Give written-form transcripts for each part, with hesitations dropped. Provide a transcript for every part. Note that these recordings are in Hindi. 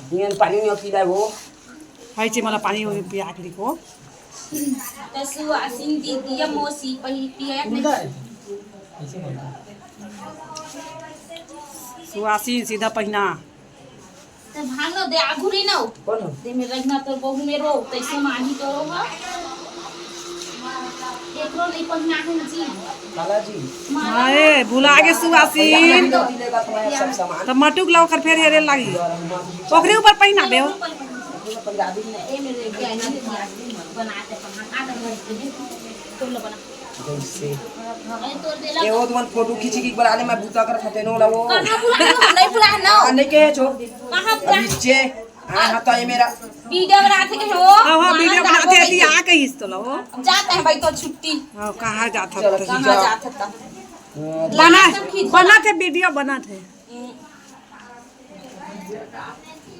दिन पानी नहीं पीला वो हाय चे मला पाणी पिया आखरी को तसु आसिन दीदी मोसी पही पिया सुआसी सीधा पहिना त भागनो दे आघुरी न कौन हो दे में रगना तो बहु मेरो तैसे मानी करो हो एकरो नहीं पहिना है जी काला जी हाय भुला के सुआसी दिलेगा तुम्हारा सब सामान त मटुक लाओ कर फेर हेरे लागी ओकरे ऊपर पहिना बे पंजाबी में ए मेरे गहना बनाते आधा घर तो लो बना जैसे ए तोड़ देला ये वो तुम फोटो खींची की बना ले मैं भूता कर खते नो ला वो कहां बुला नहीं बुला ना नहीं के छो कहां बुला नीचे हां तो ये मेरा वीडियो बनाते के हो हां वीडियो बनाते थी आ कहीं तो लो जाते हैं भाई तो छुट्टी हां कहां जाता चलो था कहां जाते था बना थे वीडियो बना थे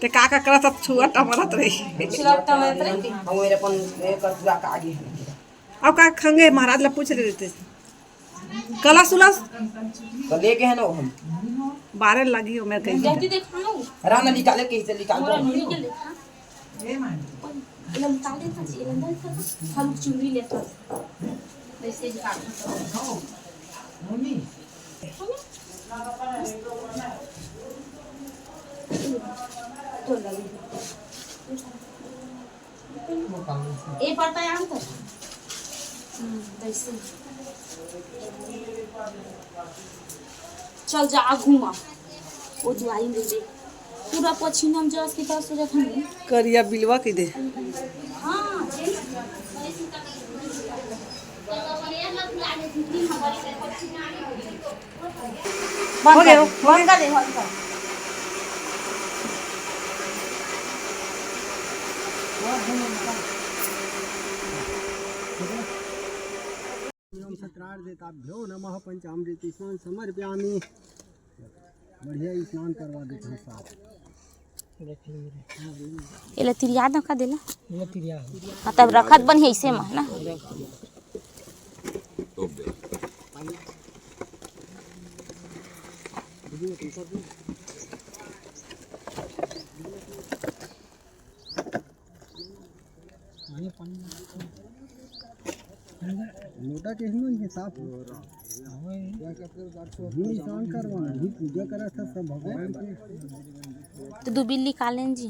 ते काका करत छुआ टमरत रही छिलकता में रहती हम मेरे अपन कर पूरा का आगे अब का खंगे महाराज ला पूछ रहे थे कला सुलस तो लेके है ना हम बारे लगी हो मैं कहीं जल्दी दिखाओ राना निकाले के से निकाल मोरा दो नहीं के लेखा इलम ताले था जी इलम दाल था हम चुरी लेता वैसे ही काटो मम्मी तो लगी ए पड़ता है हम तो वैसे चल जा घूमा वो जो आई मेरे पूरा पछीना हम जस के पास हो जाता है करिया बिलवा के दे हां हो गया बंद कर दे बंद कर सत्रार्देताभ्यो नमः पंचामृत स्नान समर्पयामि बढ़िया स्नान करवा देते हैं साथ एला तिरिया न का देला तब रखत बन है इसे में ना लोटा के ही साफ हो रहा स्नान करवाना ही पूजा करा था सब भगवान के तो दो बिल्ली कालें जी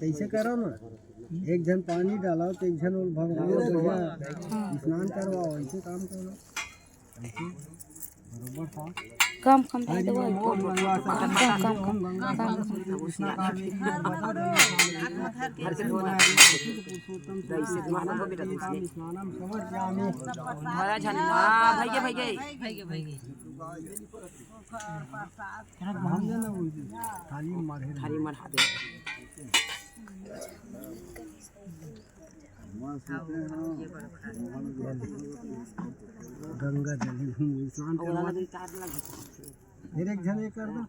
कैसे करो ना एक जन पानी डालो तो एक जन भगवान बढ़िया स्नान करवाओ ऐसे काम करो ऐसे बरोबर था कम कम दे दो गंगा जल स्नान करवा फिर एक जन कर दो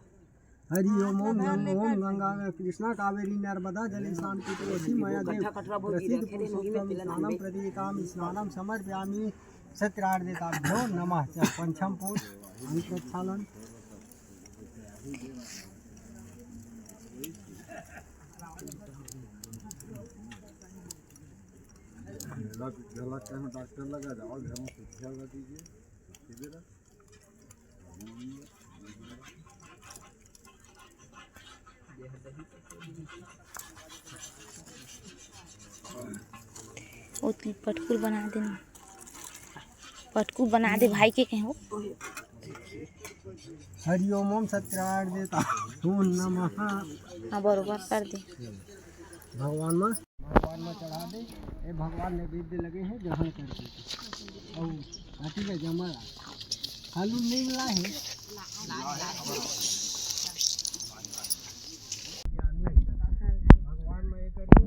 हरि ओम ओम ओम गंगा कृष्णा कावेरी नर्मदा जल स्नान की माया देव प्रसिद्ध पुरुषोत्तम स्नानम प्रदीताम स्नानम समर्पयामि सत्रार्देताभ्यो नमः च पंचम पूज प्रक्षालन डॉक्टर लगा जाओ घर में शिक्षा लगा दीजिए पटकुल बना देना पटकुल बना दे भाई के कहो हरि ओम ओम सत्रार्देताभ्यो नमः हाँ बरोबर कर दे भगवान में चढ़ा दे ये भगवान ने विद्य लगे हैं ग्रहण करके और हाथी का जमा खालू नहीं मिला है भगवान में करके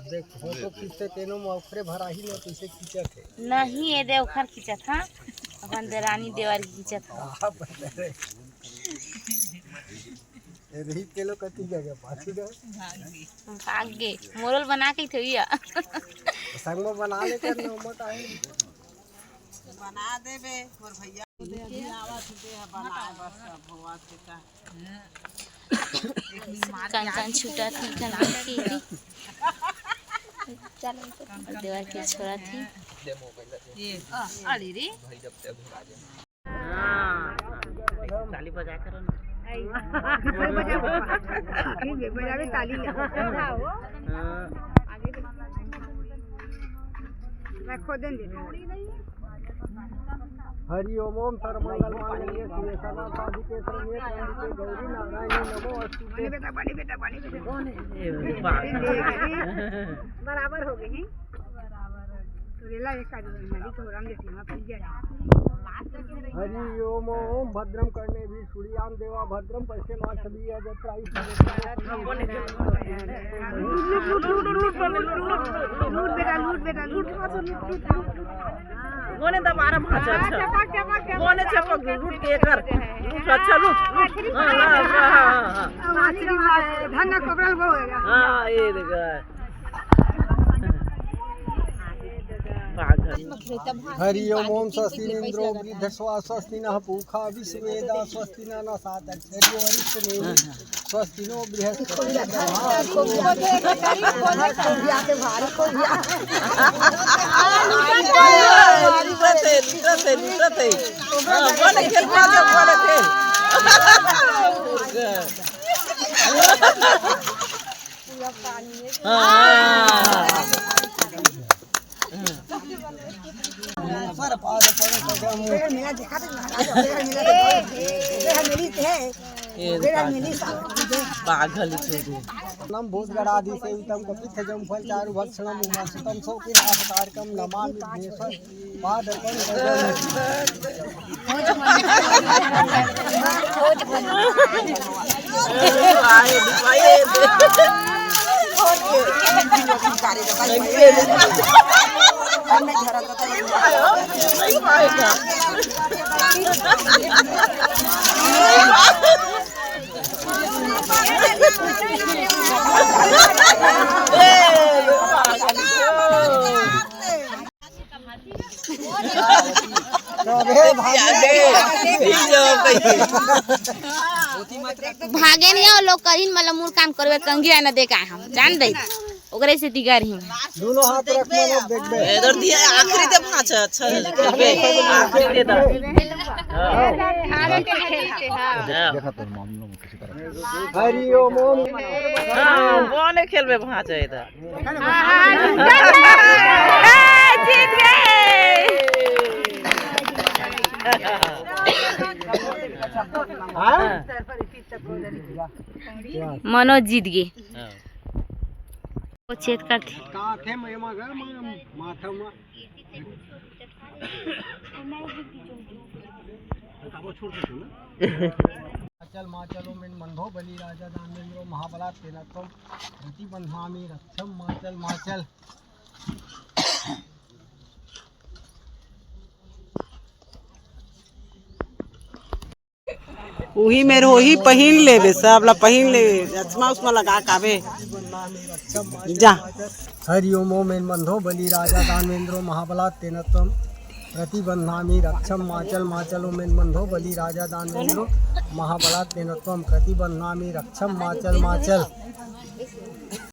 देख फोटो खींचते तेनो मौखरे भरा ही न कैसे खींचत है नहीं ये देवखर खींचा था अपन देरानी देवर खींचा था रही के लोग कति गए पाछी गए भाग गए मोरल बना के थई संग में बना ले कर नो मत आए बना देबे मोर भैया कंचन छूटा थी कना की चल देवर के छोरा थी अरे रे ताली बजा करो ना बजावे ताली मैं खो देंगे हरि ओम ओम सर्वमंगल मांगल्ये शिवे सर्व साधिके शरण्ये त्र्यंबके गौरी नारायणी नमोस्तुते बराबर हो गई रेला एक नदी को रंग देती है पड़ गया हरि ओम ओम भद्रम करने भी सूर्याम देवा भद्रम पश्चे मां छवि अजत्राई लूट बेटा लूट गोने द मारा भाचा अच्छा गोने चपक लूट के कर लूट अच्छा लूट हां धन कोबरल हो गया हां ये देखा हरि ओम ओम स्वस्ति इंद्रो वृद्धस्वा स्वस्ति नः पूषा विश्वेदा स्वस्ति न सातक्षर्यो वरिष्ठनेमि स्वस्ति नो बृहस्पति लूटते बोले खेल बोले खेल नम भूतगणादि सेवितम कपित्थजम फल चारु भक्षणम उमासुतम सौकिनाशकारकम नमामि भेषज पादकम भागे नहीं आओ लोग कहीं मतलब मूर काम करवे कंगिया न देखा हम जान दे ओकरे से तिगार ही दोनों हाथ रख मत देखबे इधर दिया आखिरी ते पांच अच्छा खेलबे आखिरी दे दो देखा तो मामला में किसी तरह हरि ओम ओम हां बोले खेलबे भाचा इधर जीत गए मनोज जीत गए वो चेत करते काथे में मगर माथा में वो छोड़ दे ना चल माचलो में मंधो बलि राजा दानेन्द्रो महाबला तेनत्वम रति बंधामि रक्षम माचल माचल वही मेरे वही पहन लेबे सब ला पहन लेबे चश्मा उसमें लगा काबे जा हरि ओम ओम बंधो बलि राजा दानेन्द्रो महाबला तेनत्वम प्रतिबंधामि रक्षम माचल माचल ओम बंधो बलि राजा दानेन्द्रो महाबला तेनत्वम प्रतिबंधामि रक्षम माचल माचल